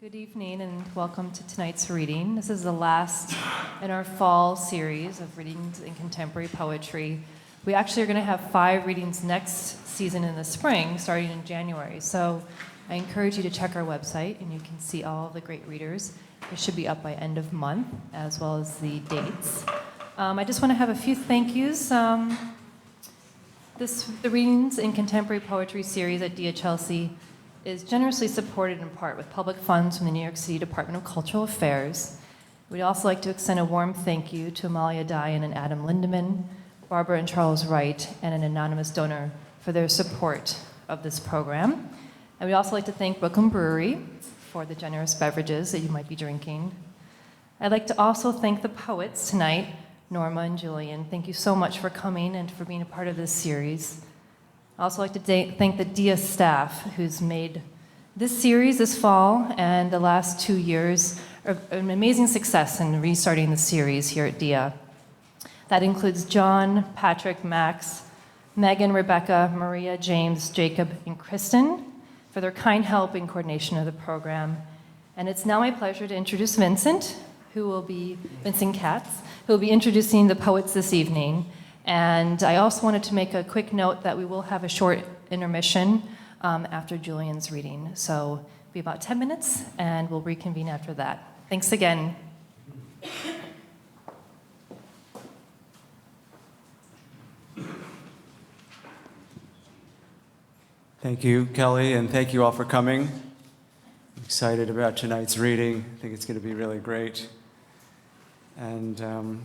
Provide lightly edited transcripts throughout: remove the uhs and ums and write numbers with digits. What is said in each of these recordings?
Good evening and welcome to tonight's reading. This is the last in our fall series of readings in contemporary poetry. We actually are going to have 5 readings next season in the spring, starting in January. So I encourage you to check our website and you can see all the great readers. It should be up by end of month, as well as the dates. I just want to have a few thank yous. The Readings in Contemporary Poetry series at DHLC is generously supported in part with public funds from the New York City Department of Cultural Affairs. We'd also like to extend a warm thank you to Amalia Dian and Adam Lindeman, Barbara and Charles Wright, and an anonymous donor for their support of this program. And we'd also like to thank Brooklyn Brewery for the generous beverages that you might be drinking. I'd like to also thank the poets tonight, Norma and Julian. Thank you so much for coming and for being a part of this series. I'd also like to thank the DIA staff who's made this series this fall and the last 2 years an amazing success in restarting the series here at DIA. That includes John, Patrick, Max, Megan, Rebecca, Maria, James, Jacob, and Kristen for their kind help and coordination of the program. And it's now my pleasure to introduce Vincent Katz, who will be introducing the poets this evening. And I also wanted to make a quick note that we will have a short intermission after Julian's reading. So it'll be about 10 minutes, and we'll reconvene after that. Thanks again. Thank you, Kelly, and thank you all for coming. I'm excited about tonight's reading. I think it's going to be really great. And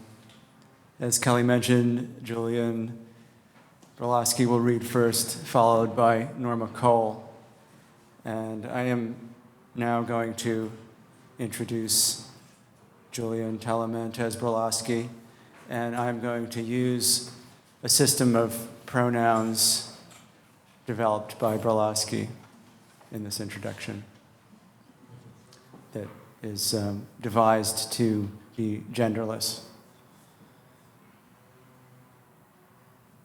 as Kelly mentioned, Julian Brolaski will read first, followed by Norma Cole. And I am now going to introduce Julian Talamantez Brolaski, and I'm going to use a system of pronouns developed by Brolaski in this introduction that is devised to be genderless.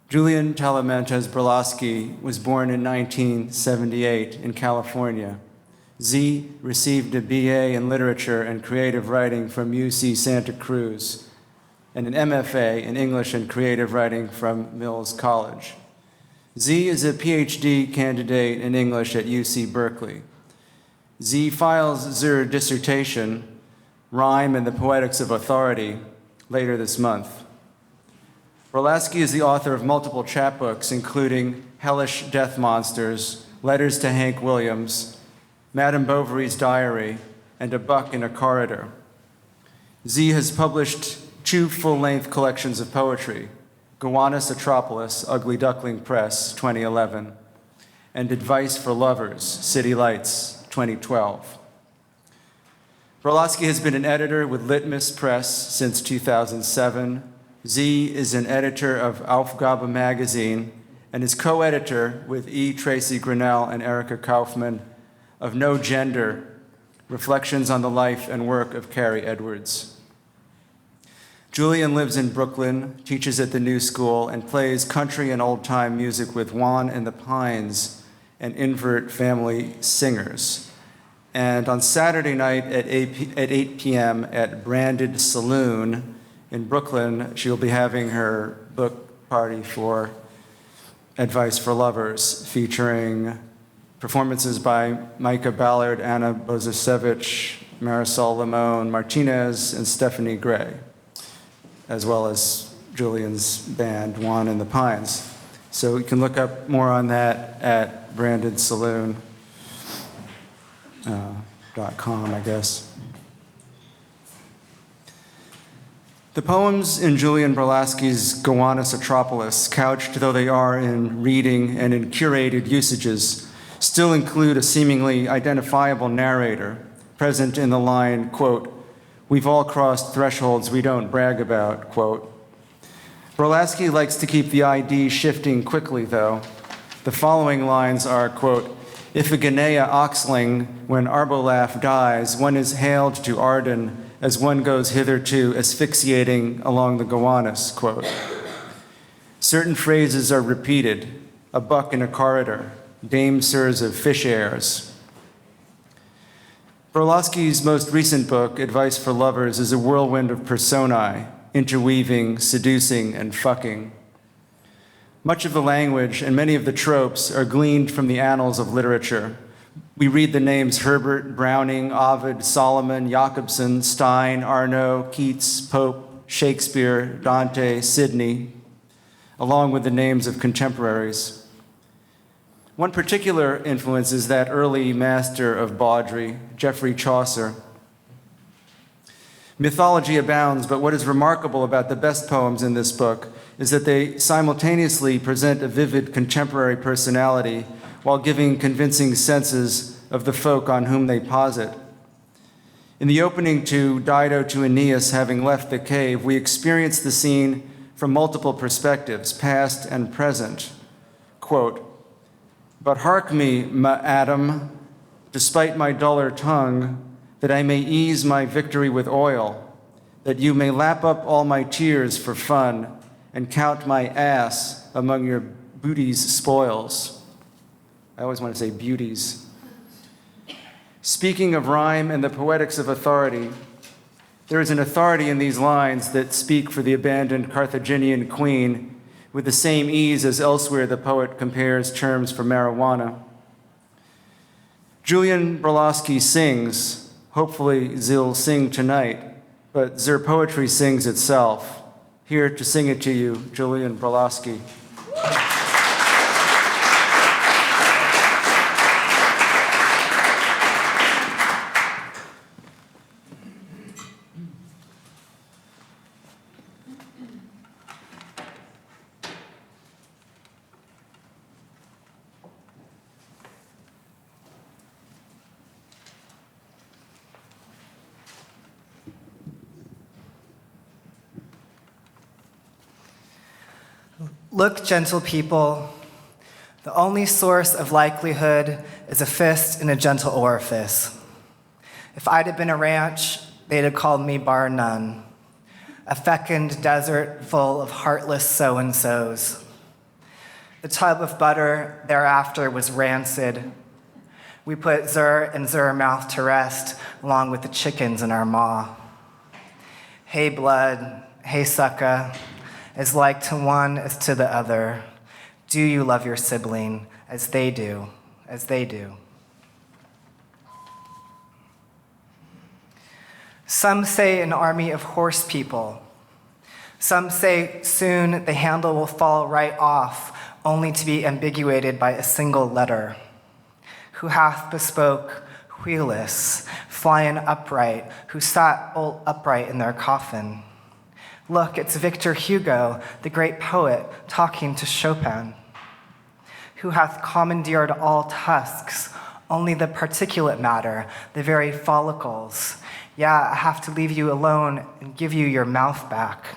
Julian Talamantez Brolaski was born in 1978 in California. Z received a BA in Literature and Creative Writing from UC Santa Cruz and an MFA in English and Creative Writing from Mills College. Z is a PhD candidate in English at UC Berkeley. Z files her dissertation, Rhyme and the Poetics of Authority, later this month. Brolaski is the author of multiple chapbooks, including Hellish Death Monsters, Letters to Hank Williams, Madame Bovary's Diary, and A Buck in a Corridor. Z has published 2 full-length collections of poetry, Gowanus Atropolis, Ugly Duckling Press, 2011, and Advice for Lovers, City Lights, 2012. Brolaski has been an editor with Litmus Press since 2007. Z is an editor of Aufgabe magazine and is co-editor with E. Tracy Grinnell and Erica Kaufman of No Gender, Reflections on the Life and Work of Carrie Edwards. Julian lives in Brooklyn, teaches at the New School, and plays country and old-time music with Juan and the Pines and Invert Family Singers. And on Saturday night at 8 p.m. at Branded Saloon in Brooklyn, she'll be having her book party for Advice for Lovers, featuring performances by Micah Ballard, Anna Bozasevich, Marisol Limon Martinez, and Stephanie Gray, as well as Julian's band, Juan and the Pines. So you can look up more on that at brandedsaloon.com, I guess. The poems in Julian Brolaski's Gowanus Atropolis, couched though they are in reading and in curated usages, still include a seemingly identifiable narrator present in the line, quote, "We've all crossed thresholds we don't brag about," quote. Brolaski likes to keep the ID shifting quickly, though. The following lines are, quote, "If a Guinea oxling, when Arbolaf dies, one is hailed to Arden as one goes hitherto asphyxiating along the Gowanus," quote. Certain phrases are repeated, a buck in a corridor, Dame Sirs of fish airs. Brolaski's most recent book, Advice for Lovers, is a whirlwind of personae, interweaving, seducing, and fucking. Much of the language and many of the tropes are gleaned from the annals of literature. We read the names Herbert, Browning, Ovid, Solomon, Jacobson, Stein, Arnaud, Keats, Pope, Shakespeare, Dante, Sidney, along with the names of contemporaries. One particular influence is that early master of bawdry, Geoffrey Chaucer. Mythology abounds, but what is remarkable about the best poems in this book is that they simultaneously present a vivid contemporary personality while giving convincing senses of the folk on whom they posit. In the opening to Dido to Aeneas having left the cave, we experience the scene from multiple perspectives, past and present. Quote, "But hark me, Adam, despite my duller tongue, that I may ease my victory with oil, that you may lap up all my tears for fun and count my ass among your booty's spoils." I always want to say beauties. Speaking of rhyme and the poetics of authority, there is an authority in these lines that speak for the abandoned Carthaginian queen with the same ease as elsewhere the poet compares terms for marijuana. Julian Brolaski sings, hopefully z'll sing tonight, but Zer poetry sings itself. Here to sing it to you, Julian Brolaski. Look, gentle people, the only source of likelihood is a fist in a gentle orifice. If I'd have been a ranch, they'd have called me bar none, a fecund desert full of heartless so-and-sos. The tub of butter thereafter was rancid. We put Zer and Zer mouth to rest along with the chickens in our maw. Hey blood, hey sucka, as like to one as to the other. Do you love your sibling as they do, as they do? Some say an army of horse people. Some say soon the handle will fall right off, only to be ambiguated by a single letter. Who hath bespoke wheelless, flying upright, who sat all upright in their coffin? Look, it's Victor Hugo, the great poet, talking to Chopin. Who hath commandeered all tusks, only the particulate matter, the very follicles. Yeah, I have to leave you alone and give you your mouth back.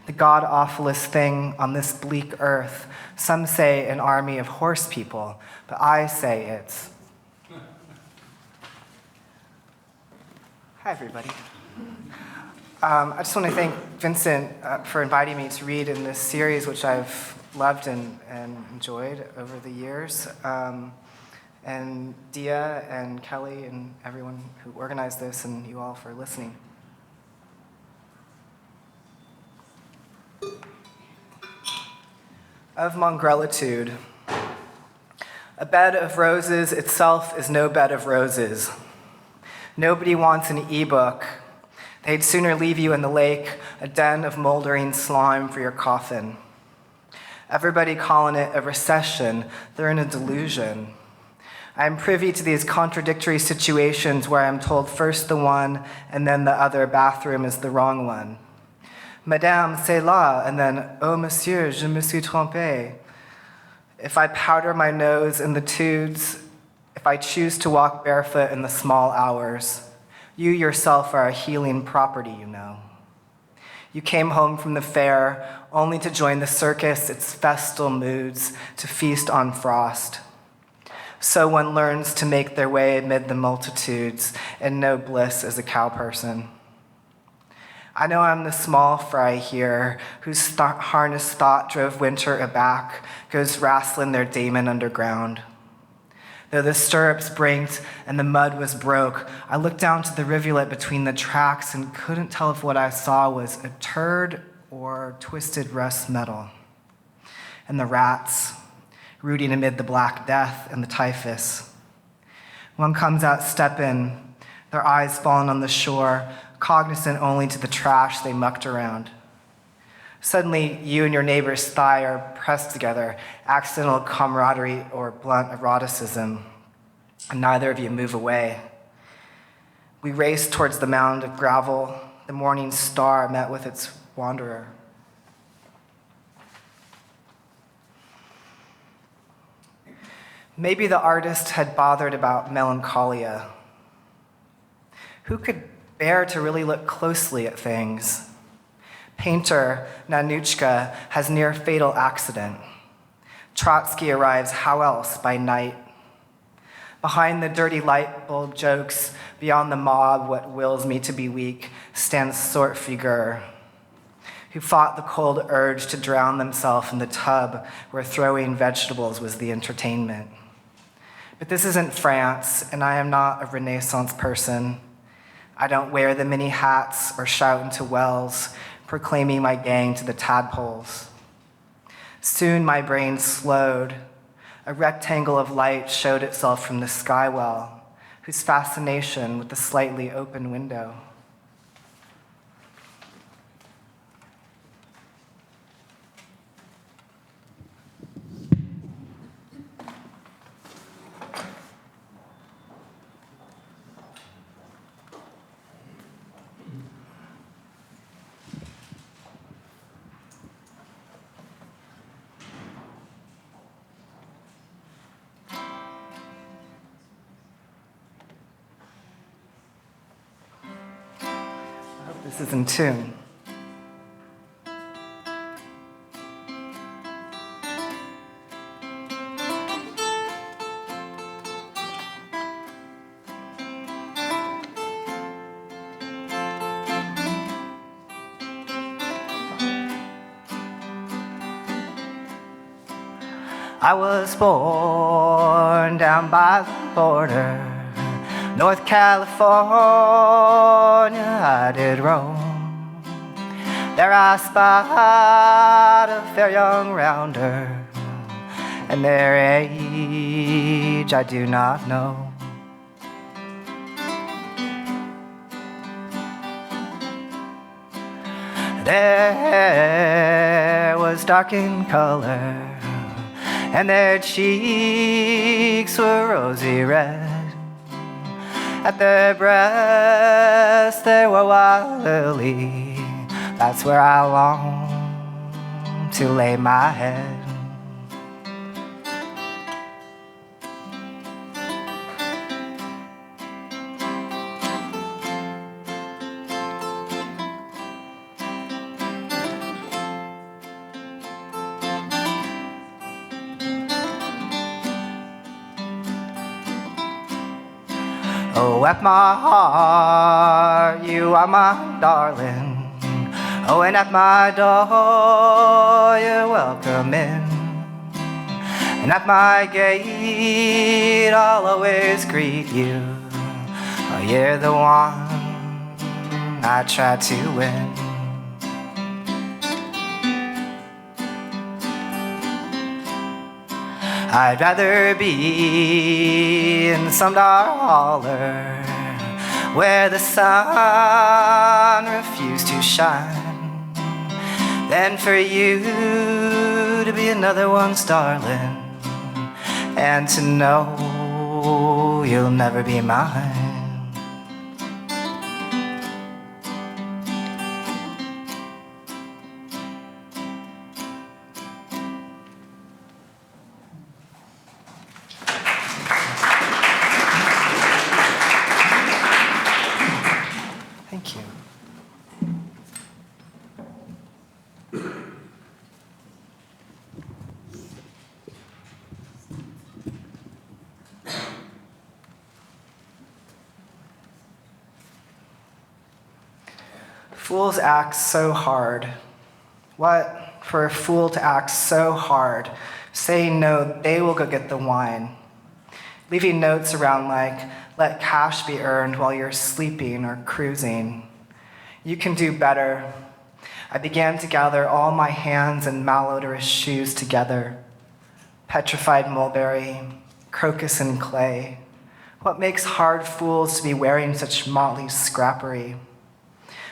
The god-awfulest thing on this bleak earth. Some say an army of horse people, but I say it's... Hi, everybody. I just want to thank Vincent for inviting me to read in this series, which I've loved and enjoyed over the years. And Dia and Kelly and everyone who organized this, and you all for listening. Of Mongrelitude. A bed of roses itself is no bed of roses. Nobody wants an e-book. They'd sooner leave you in the lake, a den of moldering slime for your coffin. Everybody calling it a recession, they're in a delusion. I am privy to these contradictory situations where I am told first the one and then the other bathroom is the wrong one. Madame, c'est là, and then, oh monsieur, je me suis trompé. If I powder my nose in the tudes, if I choose to walk barefoot in the small hours, you yourself are a healing property, you know. You came home from the fair only to join the circus, its festal moods, to feast on frost. So one learns to make their way amid the multitudes and know bliss as a cow person. I know I'm the small fry here, whose harnessed thought drove winter aback, goes wrestling their daemon underground. Though the stirrups brinked and the mud was broke, I looked down to the rivulet between the tracks and couldn't tell if what I saw was a turd or twisted rust metal. And the rats, rooting amid the Black Death and the typhus. One comes out stepping, their eyes fallen on the shore, cognizant only to the trash they mucked around. Suddenly, you and your neighbor's thigh are pressed together, accidental camaraderie or blunt eroticism, and neither of you move away. We race towards the mound of gravel. The morning star met with its wanderer. Maybe the artist had bothered about melancholia. Who could bear to really look closely at things? Painter Nanuchka has near fatal accident. Trotsky arrives how else by night? Behind the dirty light bulb jokes, beyond the mob, what wills me to be weak, stands Sort Figure, who fought the cold urge to drown themselves in the tub where throwing vegetables was the entertainment. But this isn't France, and I am not a Renaissance person. I don't wear the many hats or shout into wells, proclaiming my gang to the tadpoles. Soon my brain slowed. A rectangle of light showed itself from the skywell, whose fascination with the slightly open window. This is in tune. I was born down by the border, North California, I did roam. There I spied a fair young rounder, and their age I do not know. Their hair was dark in color, and their cheeks were rosy red. At their breasts they were wild lily. That's where I long to lay my head. Oh, at my heart, you are my darling. Oh, and at my door, you're welcome in. And at my gate, I'll always greet you. Oh, you're the one I try to win. I'd rather be in some dark holler where the sun refused to shine than for you to be another one's darling and to know you'll never be mine. Thank you. Fools act so hard. What for a fool to act so hard, saying no, they will go get the wine. leaving notes around like, let cash be earned while you're sleeping or cruising. You can do better. I began to gather all my hands and malodorous shoes together. Petrified mulberry, crocus and clay. What makes hard fools to be wearing such motley scrappery?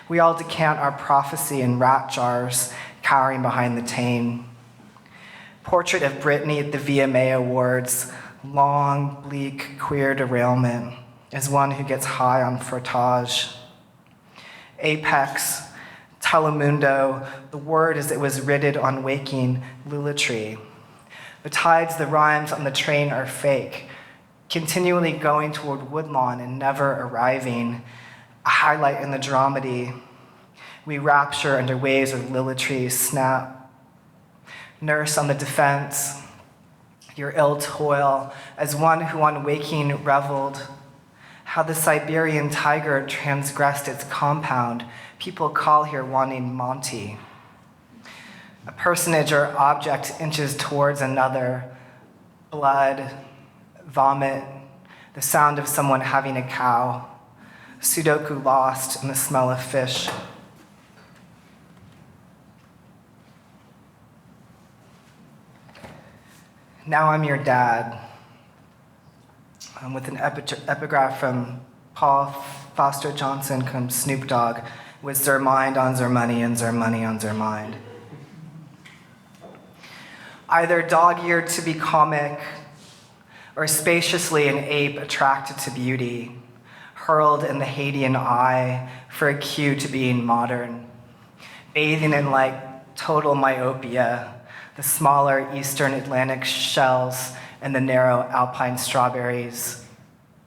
We all decant our prophecy in rat jars, cowering behind the tame. Portrait of Brittany at the VMA Awards, long, bleak, queer derailment, as one who gets high on frottage. Apex, Telemundo, the word as it was written on waking Lilitree. Besides, the rhymes on the train are fake, continually going toward Woodlawn and never arriving, a highlight in the dramedy. We rapture under waves of Lilitree snap. Nurse on the defense, your ill toil, as one who on waking reveled. How the Siberian tiger transgressed its compound, people call here wanting Monty. A personage or object inches towards another, blood, vomit, the sound of someone having a cow, Sudoku lost in the smell of fish. Now I'm your dad, with an epigraph from Paul Foster Johnson comes Snoop Dogg, with Zermind on Zermoney and Zermoney on Zermind. Either dog-eared to be comic, or spaciously an ape attracted to beauty, hurled in the Hadean eye for a cue to being modern, bathing in like total myopia, the smaller eastern Atlantic shells and the narrow alpine strawberries.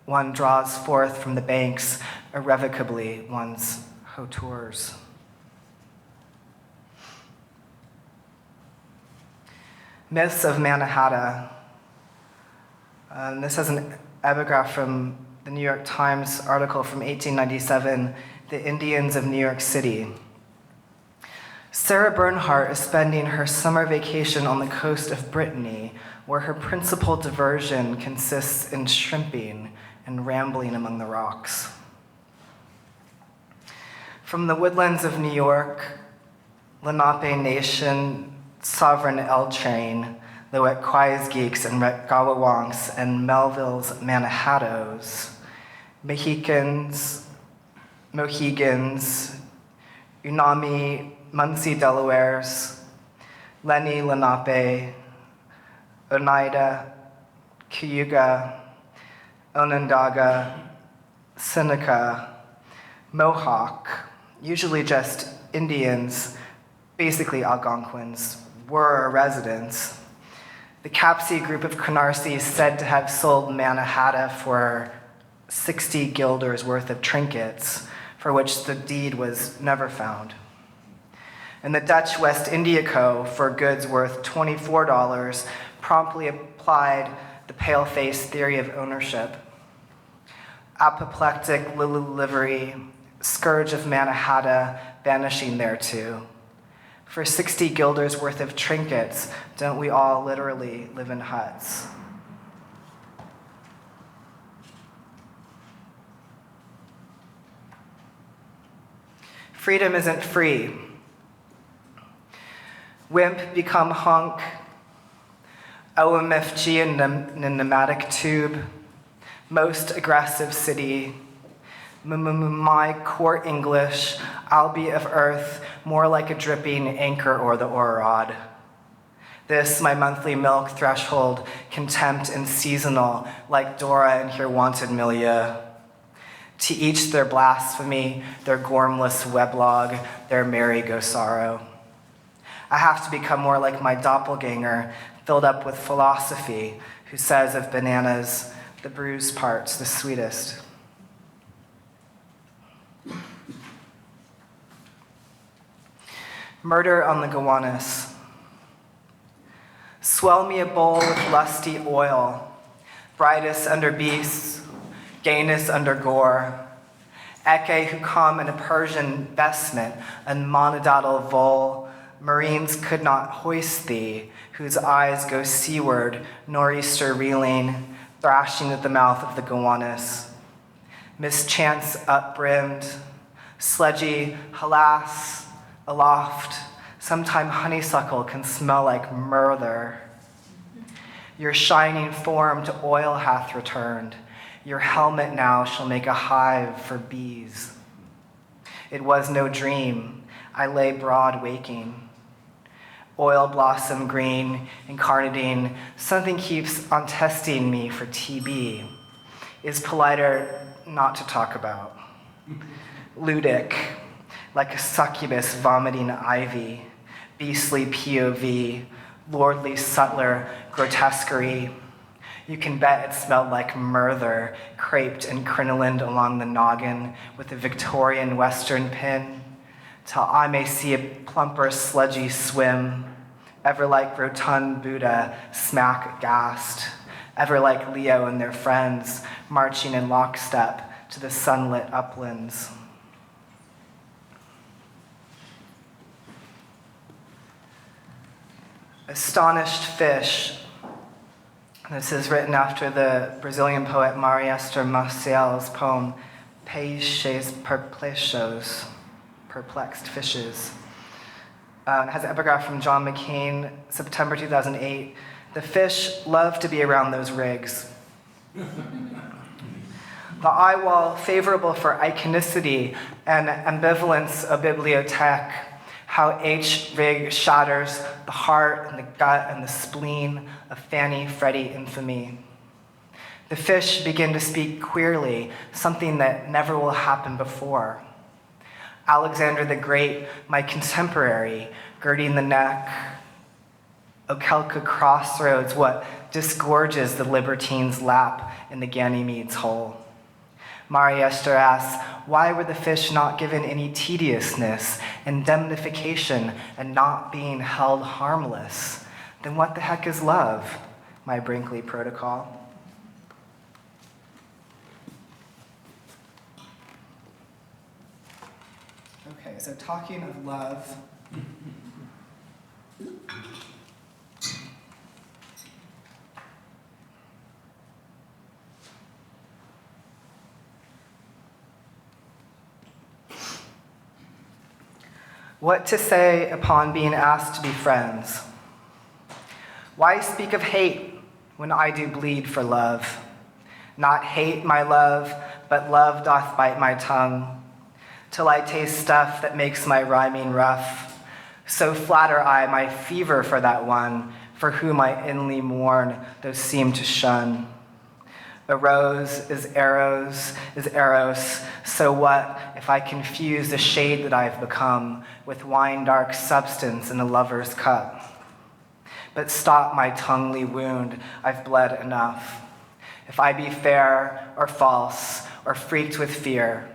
One draws forth from the banks irrevocably one's hauteurs. Myths of Mannahatta. This is an epigraph from the New York Times article from 1897, The Indians of New York City. Sarah Bernhardt is spending her summer vacation on the coast of Brittany, where her principal diversion consists in shrimping and rambling among the rocks. From the woodlands of New York, Lenape Nation, Sovereign L Train, the Wetquaesgeeks and Retgawawonks and Melville's Mannahattos, Mohicans, Unami, Muncie Delawares, Lenni Lenape, Oneida, Cayuga, Onondaga, Seneca, Mohawk, usually just Indians, basically Algonquins, were residents. The Capsey group of Canarsie is said to have sold Mannahatta for 60 guilders worth of trinkets, for which the deed was never found. And the Dutch West India Co., for goods worth $24, promptly applied the pale-face theory of ownership. Apoplectic livery, scourge of Mannahatta, vanishing thereto. For 60 guilders worth of trinkets, don't we all literally live in huts? Freedom isn't free. Wimp become hunk, OMFG in the pneumatic tube, most aggressive city, my court English, I'll be of earth, more like a dripping anchor or the oar rod. This, my monthly milk threshold, contempt and seasonal, like Dora and her wanted milieu. To each their blasphemy, their gormless weblog, their merry go sorrow. I have to become more like my doppelganger, filled up with philosophy, who says of bananas, the bruised part's the sweetest. Murder on the Gowanus. Swell me a bowl with lusty oil, brightest under beasts, gayness under gore. Eke who come in a Persian vestment, and monodottal vole, marines could not hoist thee, whose eyes go seaward, nor'easter reeling, thrashing at the mouth of the Gowanus. Mischance upbrimmed, sledgy, alas, aloft, sometime honeysuckle can smell like murder. Your shining form to oil hath returned. Your helmet now shall make a hive for bees. It was no dream. I lay broad waking. Oil blossom green, incarnadine, something keeps on testing me for TB. Is politer not to talk about. Ludic, like a succubus vomiting ivy, beastly POV, lordly sutler grotesquerie. You can bet it smelled like murder, craped and crinolined along the noggin with a Victorian Western pin, till I may see a plumper sludgy swim, ever like rotund Buddha smack aghast, ever like Leo and their friends marching in lockstep to the sunlit uplands. Astonished fish. This is written after the Brazilian poet Mariester Maciel's poem Peixes Perplexos, Perplexed Fishes. It has an epigraph from John McCain, September 2008. The fish love to be around those rigs. The eye wall favorable for iconicity and ambivalence of bibliothèque, how H-rig shatters the heart and the gut and the spleen of Fanny Freddy infamy. The fish begin to speak queerly, something that never will happen before. Alexander the Great, my contemporary, girding the neck. Okelka crossroads, what disgorges the libertine's lap in the Ganymede's hole. Mariester asks, why were the fish not given any tediousness, indemnification, and not being held harmless? Then what the heck is love, my Brinkley protocol? Okay, so talking of love, what to say upon being asked to be friends? Why speak of hate when I do bleed for love? Not hate, my love, but love doth bite my tongue, till I taste stuff that makes my rhyming rough. So flatter I my fever for that one, for whom I inly mourn, though seem to shun. A rose is eros, so what if I confuse the shade that I've become with wine-dark substance in a lover's cup? But stop my tonguely wound, I've bled enough. If I be fair or false or freaked with fear,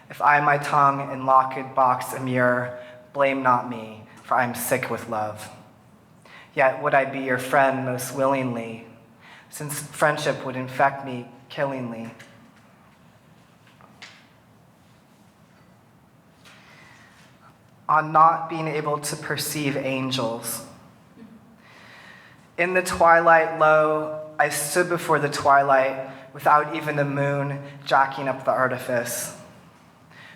if I my tongue in locked box immure, blame not me, for I am sick with love. Yet would I be your friend most willingly, since friendship would infect me killingly. On not being able to perceive angels. In the twilight low, I stood before the twilight without even the moon jacking up the artifice.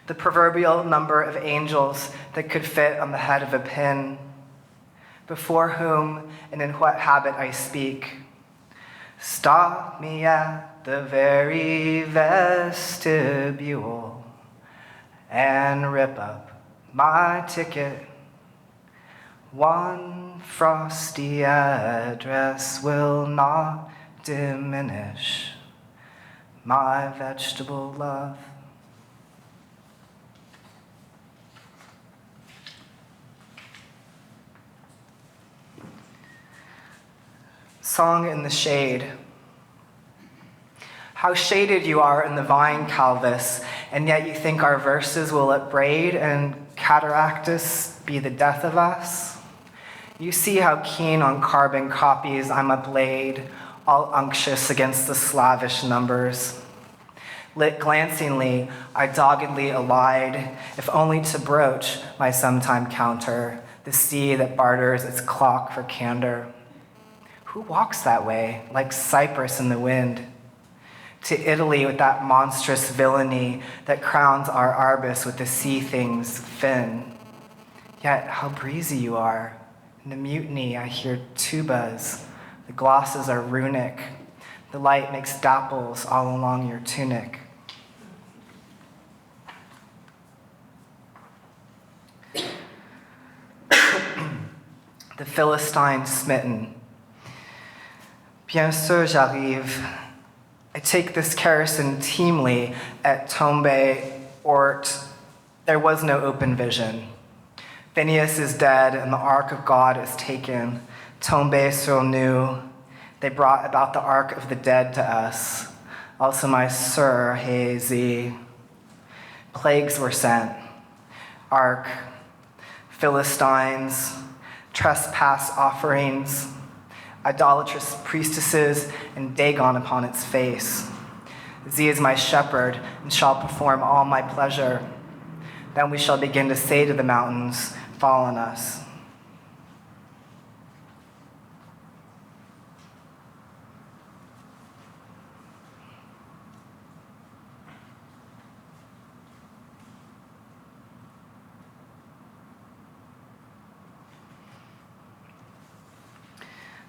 The proverbial number of angels that could fit on the head of a pin, before whom and in what habit I speak. Stop me at the very vestibule and rip up my ticket. One frosty address will not diminish my vegetable love. Song in the Shade. How shaded you are in the vine, Calvis, and yet you think our verses will upbraid and cataractus be the death of us? You see how keen on carbon copies I'm a blade, all unctuous against the slavish numbers. Lit glancingly, I doggedly allied, if only to broach my sometime counter, the sea that barters its clock for candor. Who walks that way, like cypress in the wind? to Italy with that monstrous villainy that crowns our Arbus with the sea thing's fin. Yet how breezy you are. In the mutiny I hear tubas. The glosses are runic. The light makes dapples all along your tunic. The Philistine smitten. Bien sûr, j'arrive. I take this kerosene teamly at Tombe Ort. There was no open vision. Phineas is dead and the ark of God is taken. Tombe sur nous. They brought about the ark of the dead to us. Also my sir, Hazy. Plagues were sent. Ark, Philistines, trespass offerings, idolatrous priestesses, and Dagon upon its face. Z is my shepherd, and shall perform all my pleasure. Then we shall begin to say to the mountains, fall on us.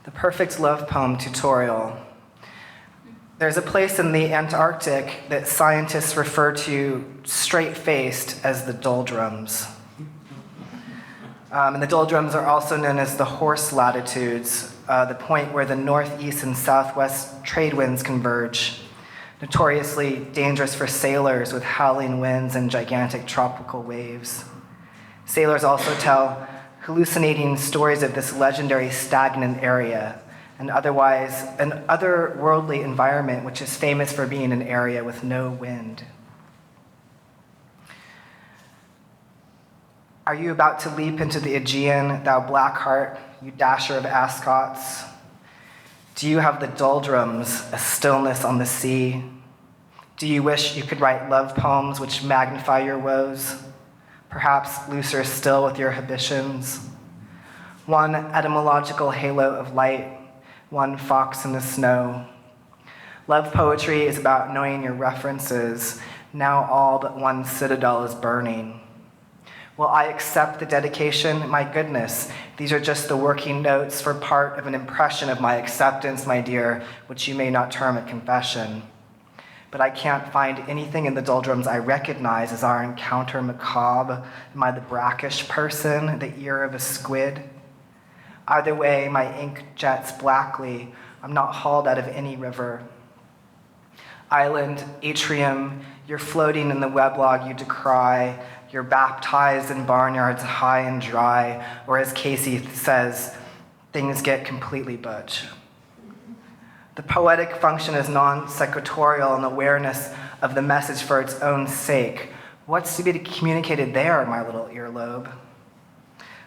The Perfect Love Poem Tutorial. There's a place in the Antarctic that scientists refer to straight-faced as the doldrums. And the doldrums are also known as the horse latitudes, the point where the northeast and southwest trade winds converge, notoriously dangerous for sailors with howling winds and gigantic tropical waves. Sailors also tell hallucinating stories of this legendary stagnant area, and otherwise an otherworldly environment which is famous for being an area with no wind. Are you about to leap into the Aegean, thou black heart, you dasher of ascots? Do you have the doldrums, a stillness on the sea? Do you wish you could write love poems which magnify your woes? Perhaps looser still with your ambitions. One etymological halo of light, one fox in the snow. Love poetry is about knowing your references. Now all but one citadel is burning. Will I accept the dedication? My goodness, these are just the working notes for part of an impression of my acceptance, my dear, which you may not term a confession. But I can't find anything in the doldrums I recognize as our encounter macabre. Am I the brackish person, the ear of a squid? Either way, my ink jets blackly. I'm not hauled out of any river. Island, atrium, you're floating in the weblog you decry. You're baptized in barnyards high and dry, or as Casey says, things get completely butch. The poetic function is non-sequitorial in awareness of the message for its own sake. What's to be communicated there, my little earlobe?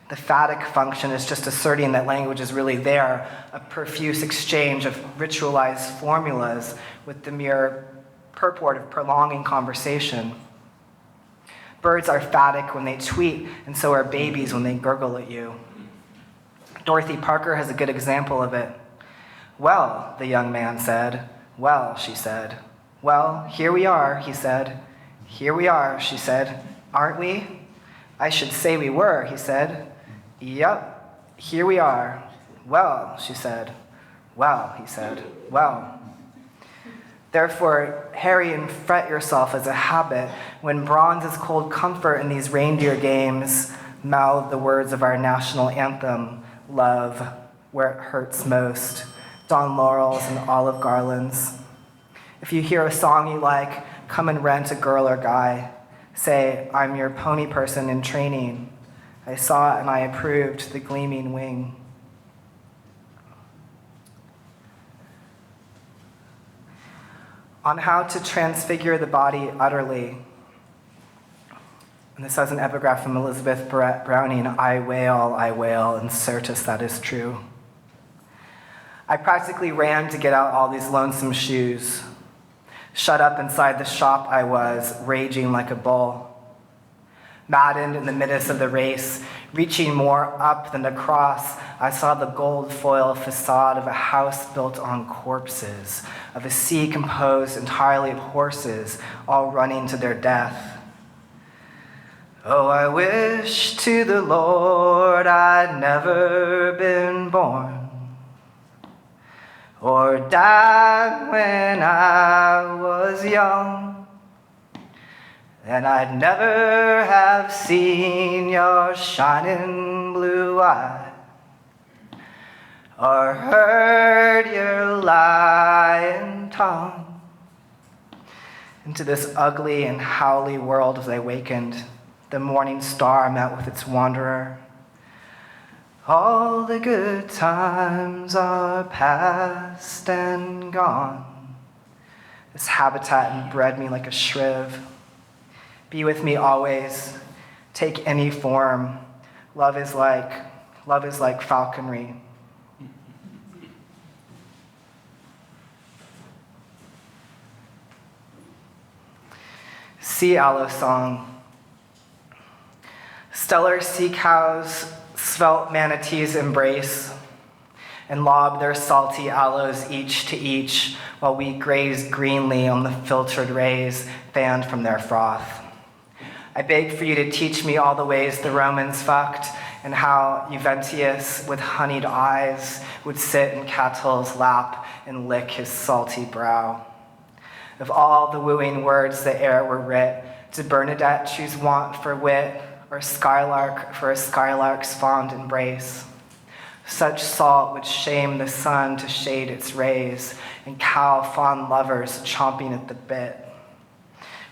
The phatic function is just asserting that language is really there, a profuse exchange of ritualized formulas with the mere purport of prolonging conversation. Birds are phatic when they tweet, and so are babies when they gurgle at you. Dorothy Parker has a good example of it. Well, the young man said. Well, she said. Well, here we are, he said. Here we are, she said. Aren't we? I should say we were, he said. Yep, here we are. Well, she said. Well, he said. Well. Therefore, harry and fret yourself as a habit when bronze is cold comfort in these reindeer games, mouth the words of our national anthem, love, where it hurts most. Dawn laurels and olive garlands. If you hear a song you like, come and rent a girl or guy. Say, I'm your pony person in training. I saw and I approved the gleaming wing. On how to transfigure the body utterly. And this has an epigraph from Elizabeth Browning, I wail, and certes that is true. I practically ran to get out all these lonesome shoes. Shut up inside the shop I was, raging like a bull. Maddened in the midst of the race, reaching more up than across, I saw the gold foil facade of a house built on corpses, of a sea composed entirely of horses, all running to their death. Oh, I wish to the Lord I'd never been born, or died when I was young. Then I'd never have seen your shining blue eye, or heard your lying tongue. Into this ugly and howly world as I wakened, the morning star met with its wanderer. All the good times are past and gone. This habitat bred me like a shriv. Be with me always, take any form. Love is like falconry. Sea aloe song. Stellar sea cows, svelte manatees embrace and lob their salty aloes each to each while we graze greenly on the filtered rays fanned from their froth. I beg for you to teach me all the ways the Romans fucked and how Juventius, with honeyed eyes, would sit in Catull's lap and lick his salty brow. Of all the wooing words that e'er were writ, did Bernadette choose want for wit, or skylark for a skylark's fond embrace? Such salt would shame the sun to shade its rays, and cow fond lovers chomping at the bit.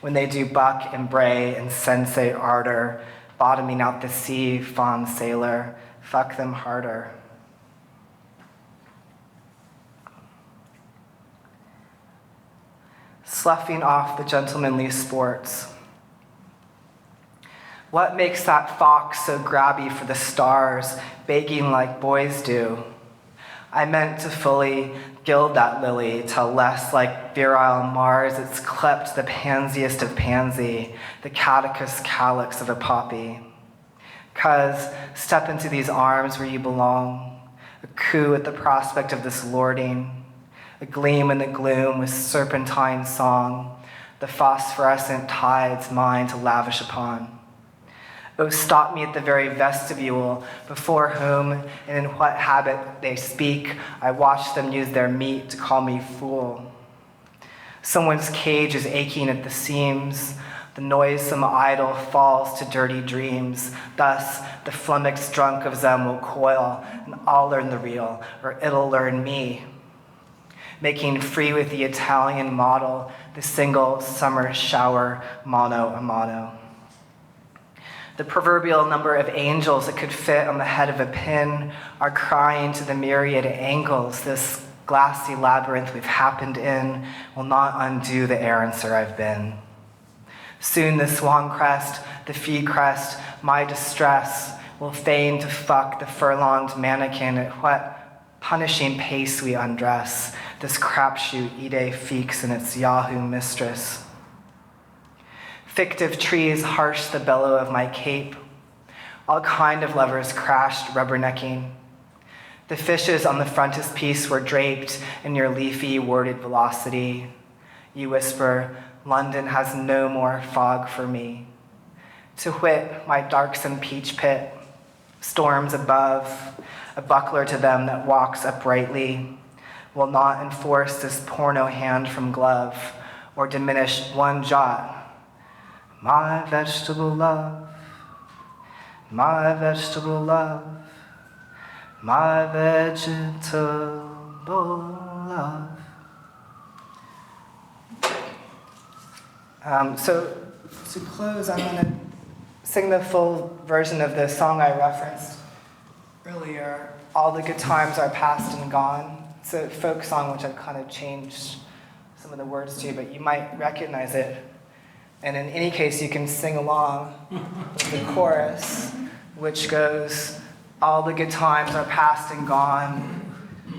When they do buck and bray and sensate ardor, bottoming out the sea, fond sailor, fuck them harder. Sloughing off the gentlemanly sports. What makes that fox so grabby for the stars, begging like boys do? I meant to fully gild that lily till less like virile Mars it's clept the pansiest of pansy, the catechus calyx of a poppy. 'Cause step into these arms where you belong, a coo at the prospect of this lording, a gleam in the gloom with serpentine song, the phosphorescent tides mine to lavish upon. Oh, stop me at the very vestibule, before whom and in what habit they speak. I watch them use their meat to call me fool. Someone's cage is aching at the seams. The noisome idol falls to dirty dreams. Thus, the flummoxed drunk of them will coil, and I'll learn the real, or it'll learn me. Making free with the Italian model, the single summer shower, mano a mano. The proverbial number of angels that could fit on the head of a pin are crying to the myriad angles. This glassy labyrinth we've happened in will not undo the errancer I've been. Soon the swan crest, the fee crest, my distress will feign to fuck the furlonged mannequin at what punishing pace we undress. This crapshoot Ide feeks in its Yahoo mistress. Fictive trees harsh the bellow of my cape. All kind of lovers crashed rubbernecking. The fishes on the frontispiece were draped in your leafy worded velocity. You whisper, London has no more fog for me. To wit, my darksome peach pit, storms above, a buckler to them that walks uprightly, will not enforce this porno hand from glove, or diminish one jot. My vegetable love, my vegetable love, my vegetable love. So to close, I'm going to sing the full version of the song I referenced earlier, All the Good Times Are Past and Gone. It's a folk song which I've kind of changed some of the words to, but you might recognize it. And in any case, you can sing along with the chorus, which goes, all the good times are past and gone.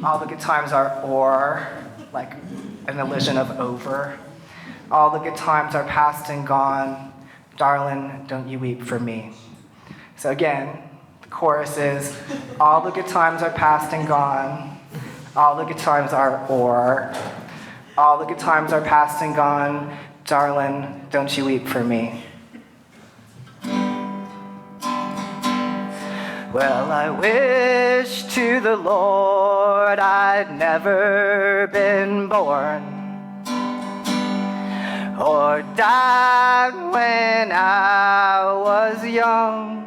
All the good times are o'er, like an elision of over. All the good times are past and gone. darling, don't you weep for me. So again, the chorus is, all the good times are past and gone, all the good times are o'er, all the good times are past and gone, darling, don't you weep for me. Well, I wish to the Lord I'd never been born, or died when I was young.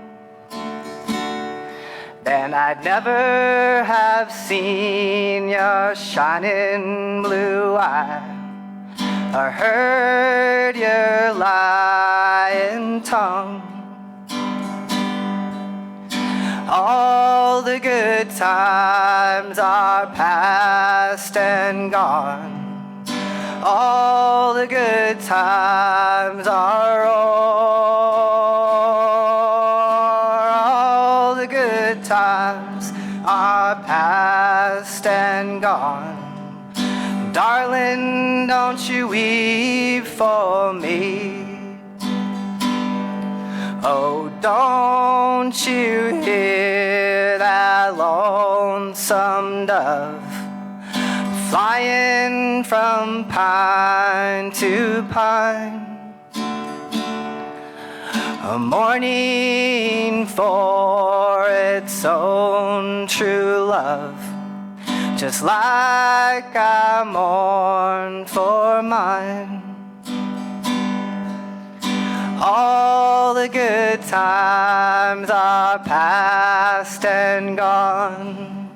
Then I'd never have seen your shining blue eye, or heard your lying tongue. All the good times are past and gone, all the good times are o'er, all the good times are past and gone. Darling, don't you weep for me. Oh, don't you hear that lonesome dove flying from pine to pine, a mourning for its own true love, just like I mourn for mine. All the good times are past and gone,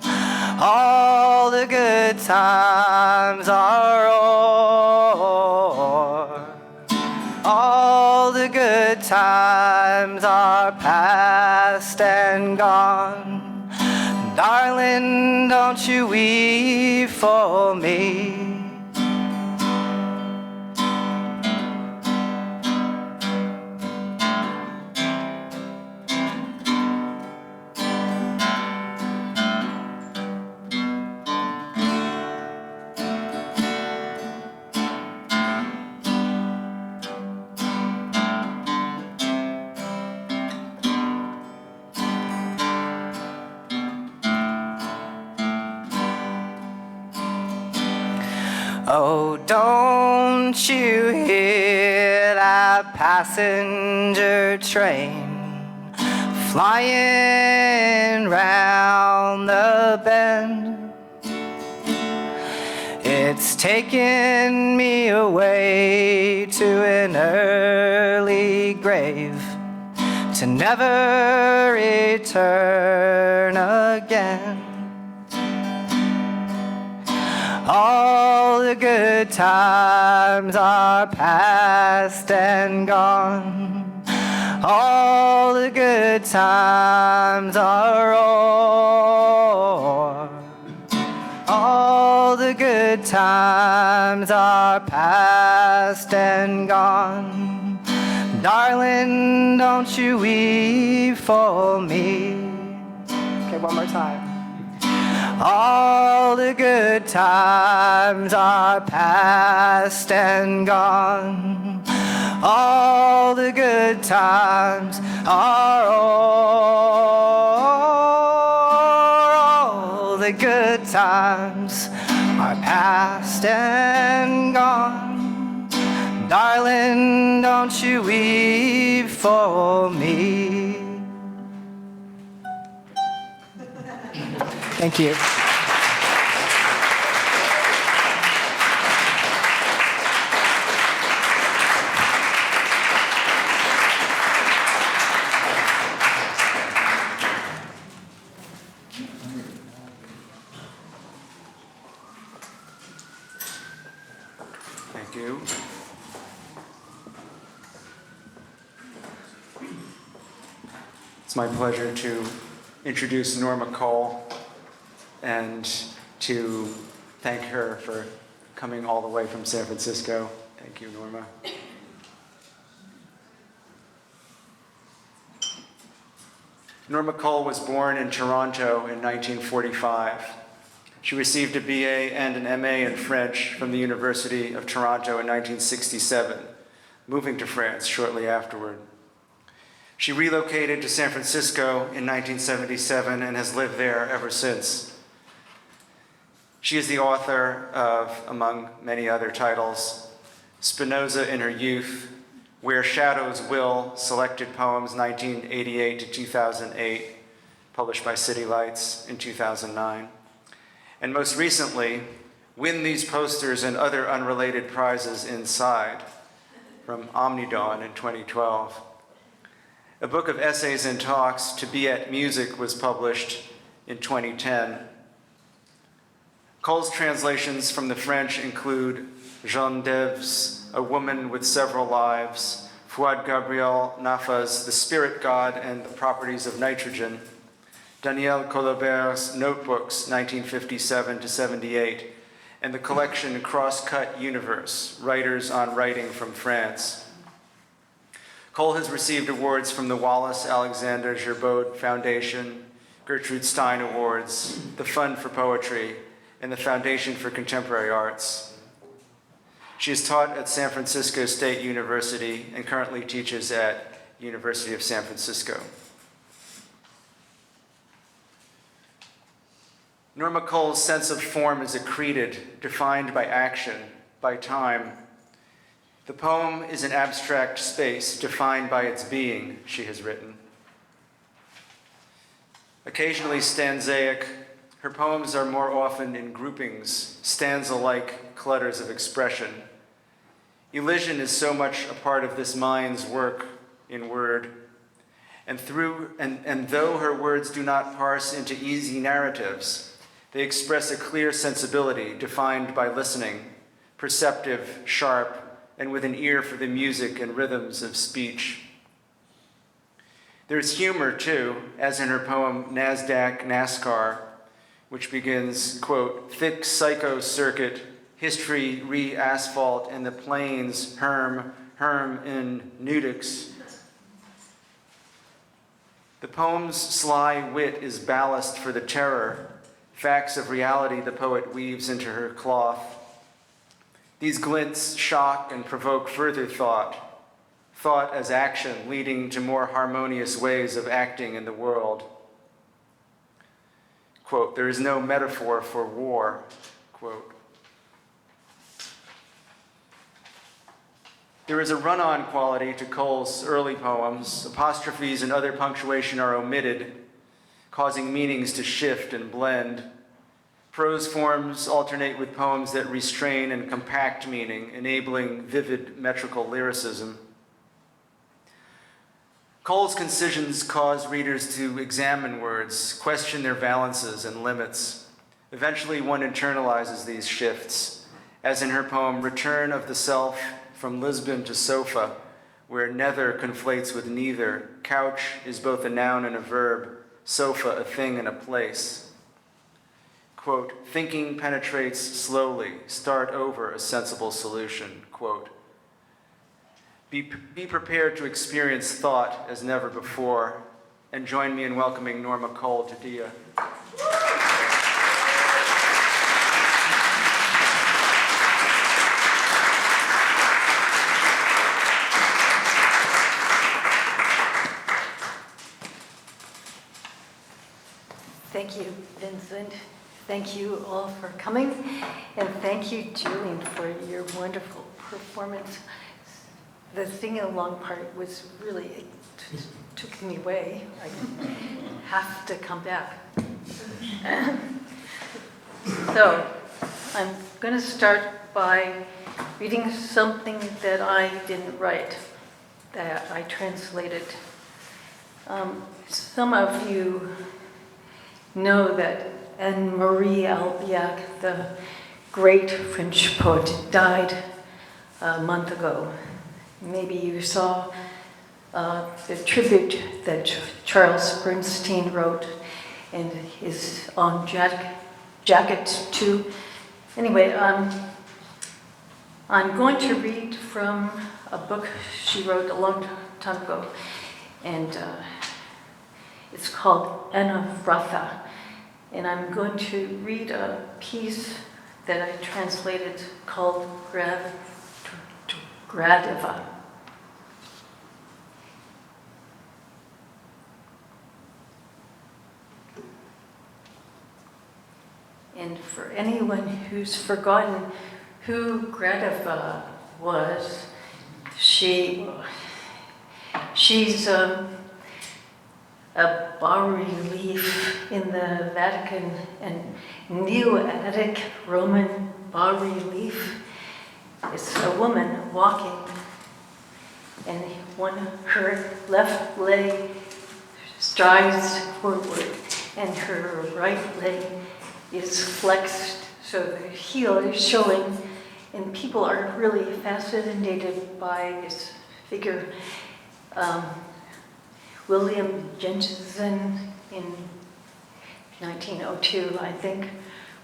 all the good times are o'er, all the good times are past and gone. Darling, don't you weep for me. Oh, don't you hear that passenger train flying round the bend? It's taking me away to an early grave, to never return again. All the good times are past and gone, all the good times are o'er, all the good times are past and gone. Darling, don't you weep for me. Okay, one more time. All the good times are past and gone, all the good times are o'er, all the good times are past and gone. Darling, don't you weep for me. Thank you. Thank you. It's my pleasure to introduce Norma Cole and to thank her for coming all the way from San Francisco. Thank you, Norma. Norma Cole was born in Toronto in 1945. She received a BA and an MA in French from the University of Toronto in 1967, moving to France shortly afterward. She relocated to San Francisco in 1977 and has lived there ever since. She is the author of, among many other titles, Spinoza in Her Youth, Where Shadows Will, Selected Poems 1988 to 2008, published by City Lights in 2009. And most recently, Win These Posters and Other Unrelated Prizes Inside, from Omnidawn in 2012. A book of essays and talks, To Be at Music, was published in 2010. Cole's translations from the French include Jeanne d'Ève's A Woman with Several Lives, Fouad Gabriel Nafa's The Spirit God and the Properties of Nitrogen, Daniel Colobert's Notebooks, 1957 to 78, and the collection Crosscut Universe, Writers on Writing from France. Cole has received awards from the Wallace Alexander Gerbaud Foundation, Gertrude Stein Awards, the Fund for Poetry, and the Foundation for Contemporary Arts. She is taught at San Francisco State University and currently teaches at University of San Francisco. Norma Cole's sense of form is accreted, defined by action, by time. The poem is an abstract space defined by its being, she has written. Occasionally stanzaic, her poems are more often in groupings, stanza-like clutters of expression. Elision is so much a part of this mind's work in word, and though her words do not parse into easy narratives, they express a clear sensibility defined by listening, perceptive, sharp, and with an ear for the music and rhythms of speech. There's humor, too, as in her poem NASDAQ NASCAR, which begins, quote, thick psycho circuit, history re-asphalt, and the plains herm in nudix. The poem's sly wit is ballast for the terror, facts of reality the poet weaves into her cloth. These glints shock and provoke further thought, thought as action leading to more harmonious ways of acting in the world. Quote, there is no metaphor for war, quote. There is a run-on quality to Cole's early poems. Apostrophes and other punctuation are omitted, causing meanings to shift and blend. Prose forms alternate with poems that restrain and compact meaning, enabling vivid metrical lyricism. Cole's concisions cause readers to examine words, question their valences and limits. Eventually, one internalizes these shifts, as in her poem Return of the Self from Lisbon to Sofa, where nether conflates with neither. Couch is both a noun and a verb, sofa a thing and a place. Quote, thinking penetrates slowly, start over a sensible solution, quote. Be prepared to experience thought as never before, and join me in welcoming Norma Cole to DIA. Thank you, Vincent. Thank you all for coming, and thank you, Julian, for your wonderful performance. The singing along part was really, it took me away. I have to come back. So, I'm going to start by reading something that I didn't write, that I translated. Some of you know that Anne-Marie Albiach, the great French poet, died a month ago. Maybe you saw the tribute that Charles Bernstein wrote and is on jacket too. Anyway, I'm going to read from a book she wrote a long time ago, and it's called Anavratha. And I'm going to read a piece that I translated called Gradiva. And for anyone who's forgotten who Greta was, she's a bas-relief in the Vatican, and Neo-Attic Roman bas-relief. It's a woman walking, and her left leg strides forward, and her right leg is flexed, so the heel is showing, and people are really fascinated by this figure. William Jensen in 1902, I think,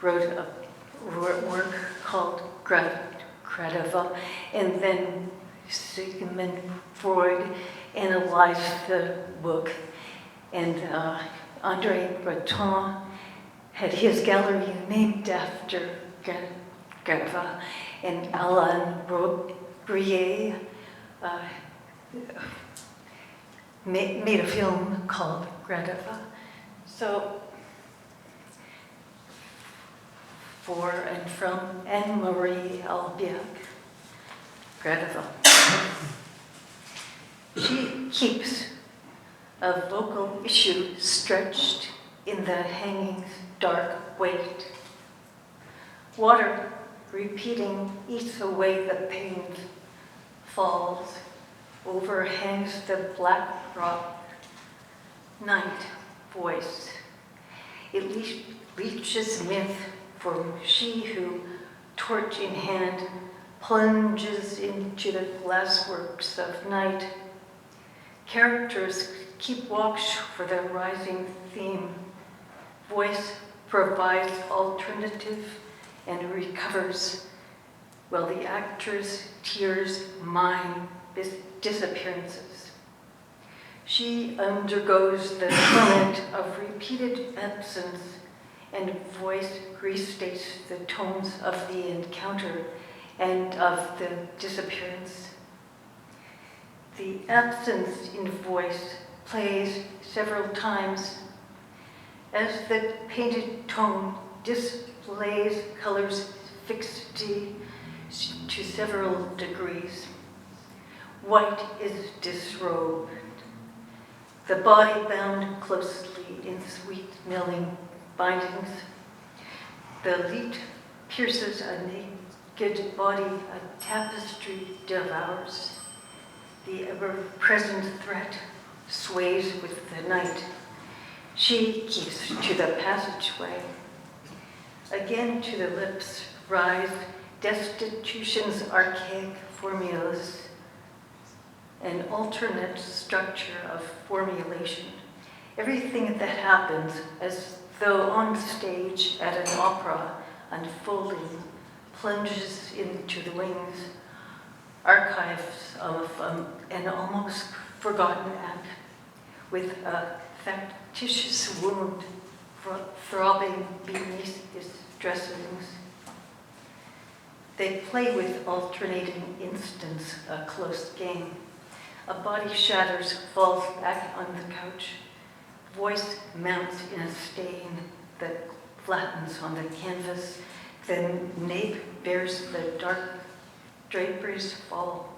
wrote a work called Greta, and then Sigmund Freud analyzed the book, and Andre Breton had his gallery named after Greta, and Alain Brouillet made a film called Greta. So, for and from Anne-Marie Albiach, Greta. She keeps a vocal issue stretched in the hanging's dark weight. Water repeating eats away the pain, falls, overhangs the black rock. Night voice. It reaches myth for she who, torch in hand, plunges into the glassworks of night. Characters keep watch for the rising theme. Voice provides alternative and recovers, while the actor's tears mine disappearances. She undergoes the torment of repeated absence, and voice restates the tones of the encounter and of the disappearance. The absence in voice plays several times as the painted tone displays color's fixity to several degrees. White is disrobed, the body bound closely in sweet milling bindings. The leet pierces a naked body, a tapestry devours. The ever-present threat sways with the night. She keeps to the passageway. Again to the lips rise destitution's archaic formulas, an alternate structure of formulation. Everything that happens as though on stage at an opera unfolding plunges into the wings, archives of an almost forgotten act with a factitious wound throbbing beneath its dressings. They play with alternating instants, a close game. A body shatters, falls back on the couch. Voice mounts in a stain that flattens on the canvas. Then nape bears the dark draperies fall.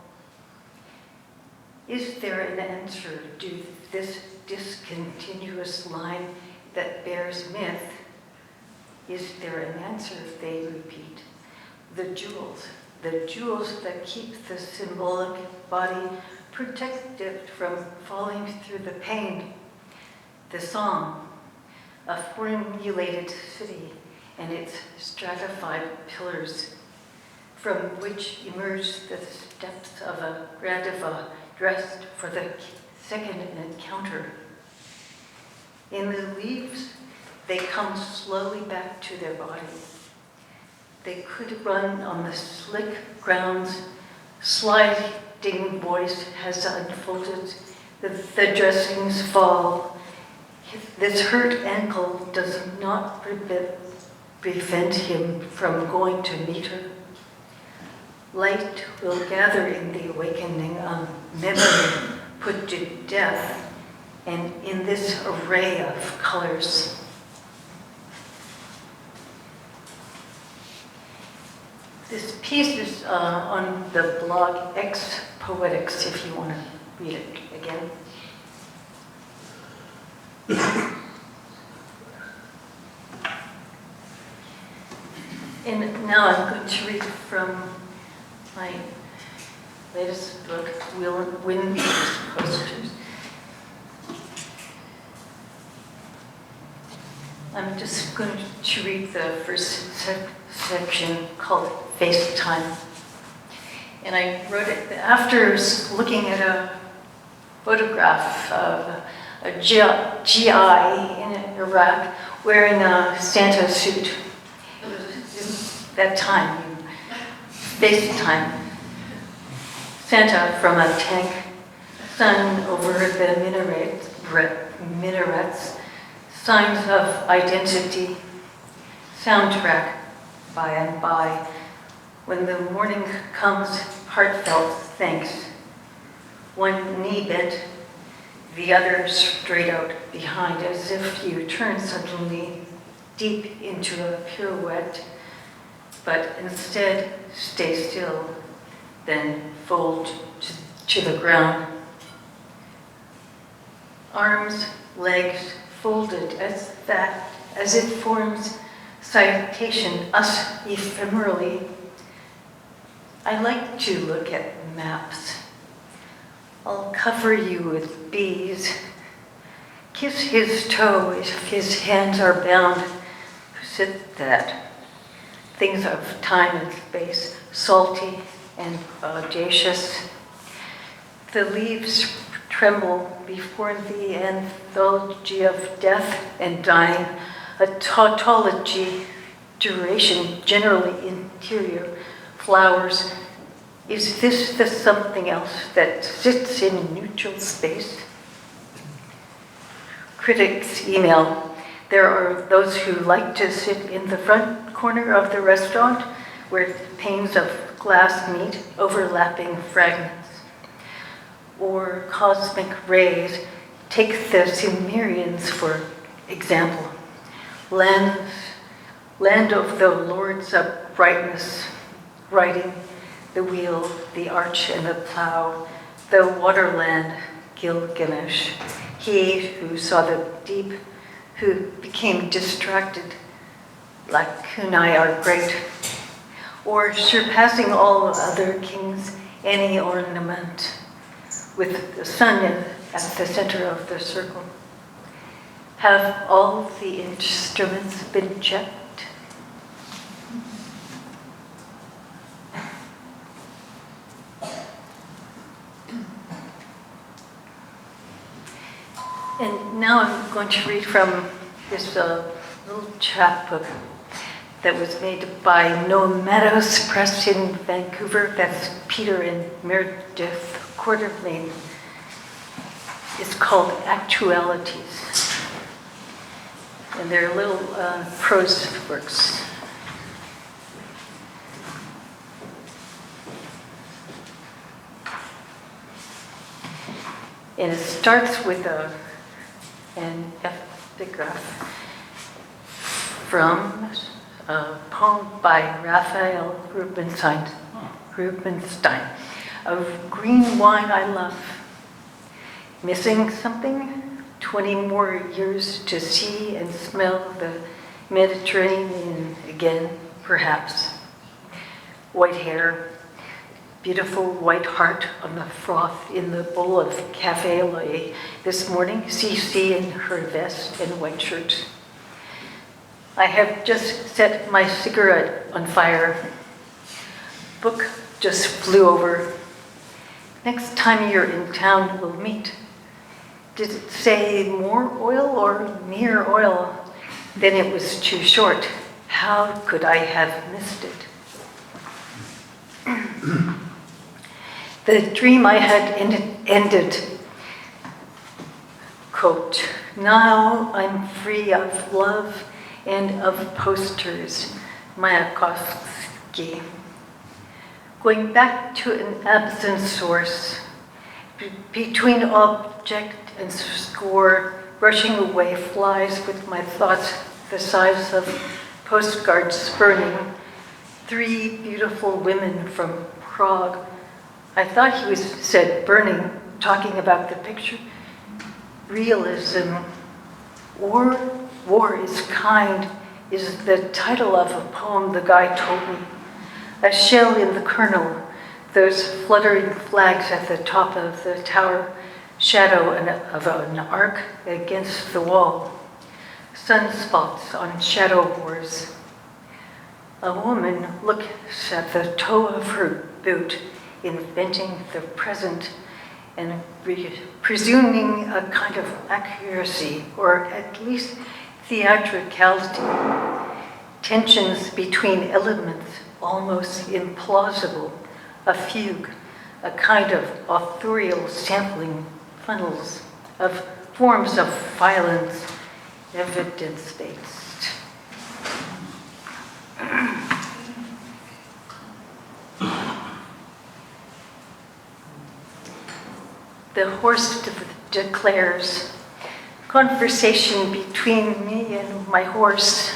Is there an answer to this discontinuous line that bears myth? Is there an answer, they repeat? The jewels that keep the symbolic body protected from falling through the pain. The song, a formulated city and its stratified pillars, from which emerge the steps of a gradiva dressed for the second encounter. In the leaves, they come slowly back to their body. They could run on the slick grounds. Sliding voice has unfolded. The dressings fall. This hurt ankle does not prevent him from going to meet her. Light will gather in the awakening of memory put to death, and in this array of colors. This piece is on the blog X Poetics, if you want to read it again. And now I'm going to read from my latest book, Wind Posters. I'm just going to read the first section called FaceTime. And I wrote it after looking at a photograph of a GI in Iraq wearing a Santa suit. It was that time, FaceTime. Santa from a tank, sun over the minarets, signs of identity, soundtrack by and by. When the morning comes, heartfelt thanks. One knee bent, the other straight out behind, as if you turn suddenly deep into a pirouette, but instead stay still, then fold to the ground. Arms, legs folded as it forms citation, us ephemerally. I like to look at maps. I'll cover you with bees. Kiss his toe if his hands are bound. Who said that? Things of time and space, salty and audacious. The leaves tremble before the anthology of death and dying, a tautology, duration, generally interior, flowers. Is this the something else that sits in neutral space? Critics email. There are those who like to sit in the front corner of the restaurant where panes of glass meet, overlapping fragments. Or cosmic rays. Take the Sumerians, for example. Land of the Lord's uprightness, riding the wheel, the arch and the plow, the waterland, Gilgamesh. He who saw the deep, who became distracted, lacunae are great. Or surpassing all other kings, any ornament, with the sun at the center of the circle. Have all the instruments been checked? And now I'm going to read from this little chapbook that was made by Nomados Press in Vancouver. That's Peter and Meredith Quartermain. It's called Actualities. And they're little prose works. And it starts with an epigraph from a poem by Raphael Rubenstein. Of green wine I love. Missing something? 20 more years to see and smell the Mediterranean again, perhaps. White hair, beautiful white heart on the froth in the bowl of cafe au lait this morning, CC in her vest and white shirt. I have just set my cigarette on fire. Book just flew over. Next time you're in town, we'll meet. Did it say more oil or near oil? Then it was too short. How could I have missed it? The dream I had ended. Quote, now I'm free of love and of posters. Mayakovsky. Going back to an absent source, between object and score, brushing away flies with my thoughts the size of postcards burning, 3 beautiful women from Prague. I thought he said burning, talking about the picture. Realism. War is kind is the title of a poem the guy told me. A shell in the kernel, those fluttering flags at the top of the tower, shadow of an arc against the wall, sunspots on shadow wars. A woman looks at the toe of her boot, inventing the present and presuming a kind of accuracy, or at least theatricality. Tensions between elements almost implausible, a fugue, a kind of authorial sampling funnels of forms of violence, evidence-based. The horse declares, conversation between me and my horse.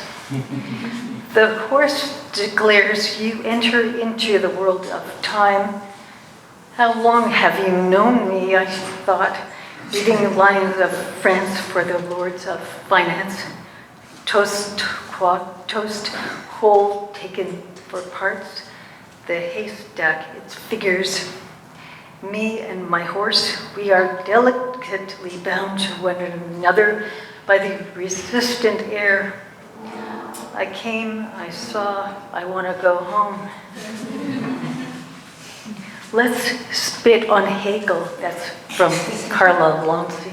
The horse declares, you enter into the world of time. How long have you known me, I thought, reading lines of France for the lords of finance. Toast, whole taken for parts, the haystack, its figures. Me and my horse, we are delicately bound to one another by the resistant air. I came, I saw, I want to go home. Let's spit on Hegel, that's from Carla Lonzi.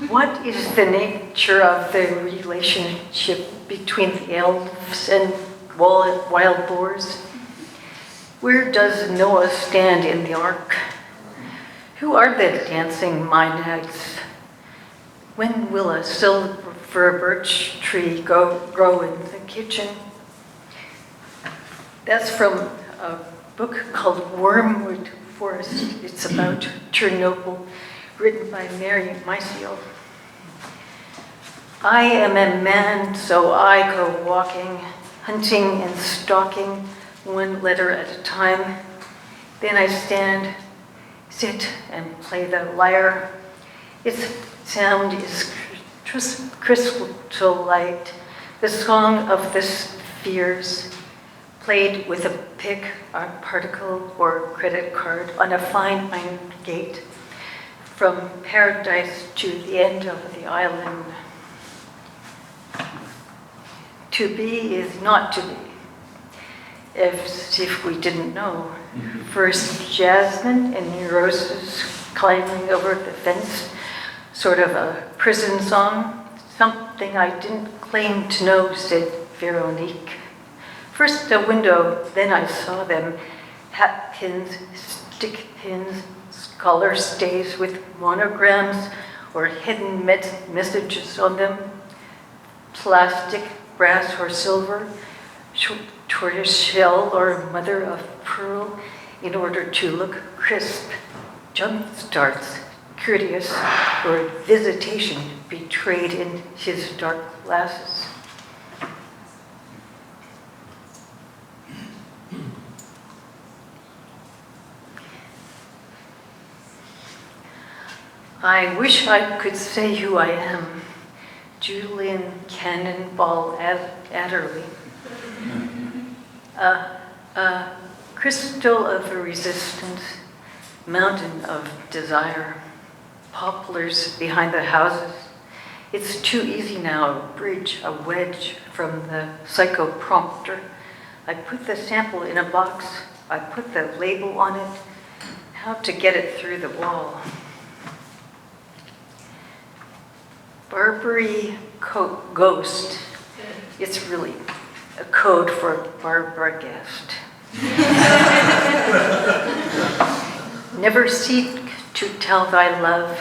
What is the nature of the relationship between the elves and wild boars? Where does Noah stand in the ark? Who are the dancing Maenads? When will a silver birch tree grow in the kitchen? That's from a book called Wormwood Forest. It's about Chernobyl, written by Mary Meisiel. I am a man, so I go walking, hunting and stalking, one letter at a time. Then I stand, sit and play the lyre. Its sound is crystal light, the song of the spheres, played with a pick, a particle, or credit card on a fine iron gate, from paradise to the end of the island. To be is not to be, as if we didn't know. First jasmine and roses climbing over the fence, sort of a prison song, something I didn't claim to know, said Veronique. First a window, then I saw them, hat pins, stick pins, scholar stays with monograms or hidden messages on them, plastic, brass or silver, tortoise shell or mother of pearl, in order to look crisp, jump starts, courteous, or visitation betrayed in his dark glasses. I wish I could say who I am. Julian Cannonball Adderley. A crystal of resistance, mountain of desire, poplars behind the houses. It's too easy now, a bridge, a wedge from the psychoprompter. I put the sample in a box, I put the label on it, how to get it through the wall. Barbary ghost. It's really a code for Barbara Guest. Never seek to tell thy love,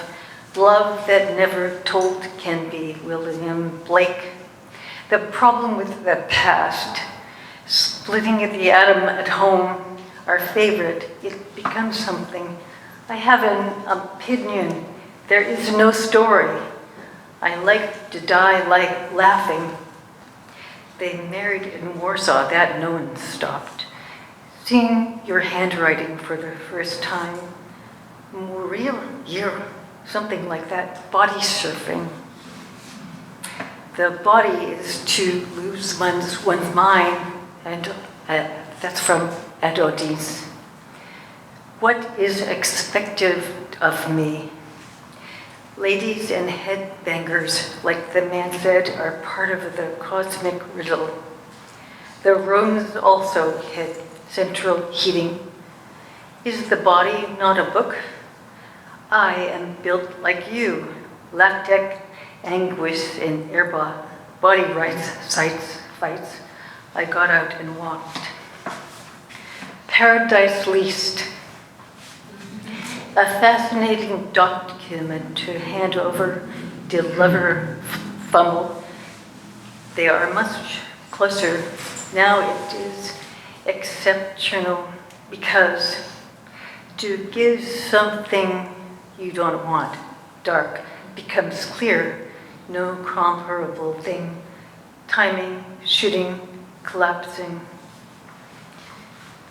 love that never told can be, William Blake. The problem with the past, splitting the atom at home, our favorite, it becomes something. I have an opinion, there is no story. I like to die like laughing. They married in Warsaw, that no one stopped. Seeing your handwriting for the first time, real, something like that, body surfing. The body is to lose one's mind, and that's from Adodis. What is expected of me? Ladies and headbangers, like the man said, are part of the cosmic riddle. The rooms also had central heating. Is the body not a book? I am built like you, latex, anguish, and body rights, fights. I got out and walked. Paradise Least. A fascinating document to hand over, deliver, fumble. They are much closer. Now it is exceptional because to give something you don't want, dark, becomes clear, no comparable thing, timing, shooting, collapsing.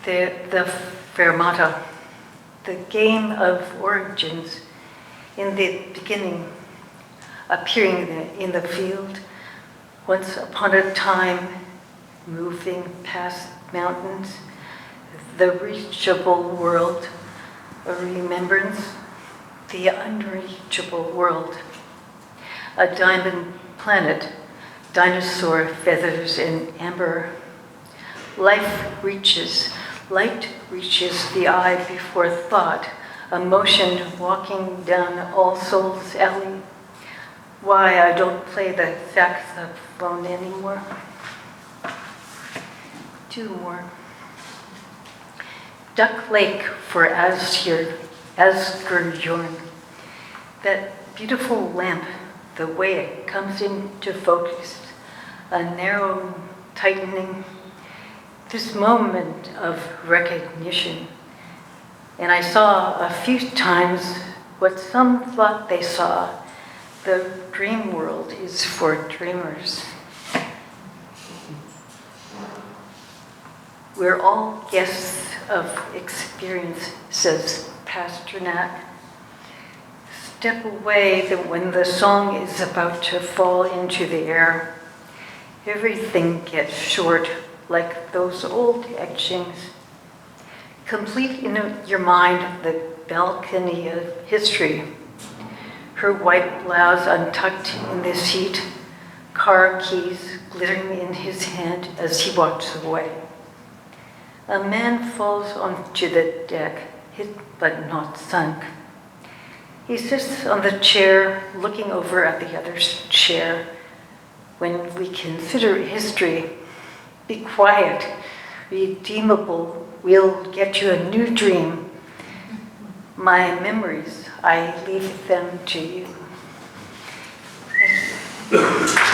The fermata, the game of origins, in the beginning, appearing in the field, once upon a time, moving past mountains, the reachable world, a remembrance, the unreachable world, a diamond planet, dinosaur feathers in amber. Light reaches the eye before thought, a motion walking down All Souls Alley. Why I don't play the saxophone anymore. 2 more. Duck Lake for Asgurjorn. That beautiful lamp, the way it comes into focus, a narrow tightening, this moment of recognition. And I saw a few times what some thought they saw. The dream world is for dreamers. We're all guests of experience, says Pasternak. Step away when the song is about to fall into the air. Everything gets short, like those old etchings. Complete in your mind the balcony of history. Her white blouse untucked in the seat, car keys glittering in his hand as he walks away. A man falls onto the deck, hit but not sunk. He sits on the chair, looking over at the other's chair. When we consider history, be quiet, redeemable, we'll get you a new dream. My memories, I leave them to you. Thank you.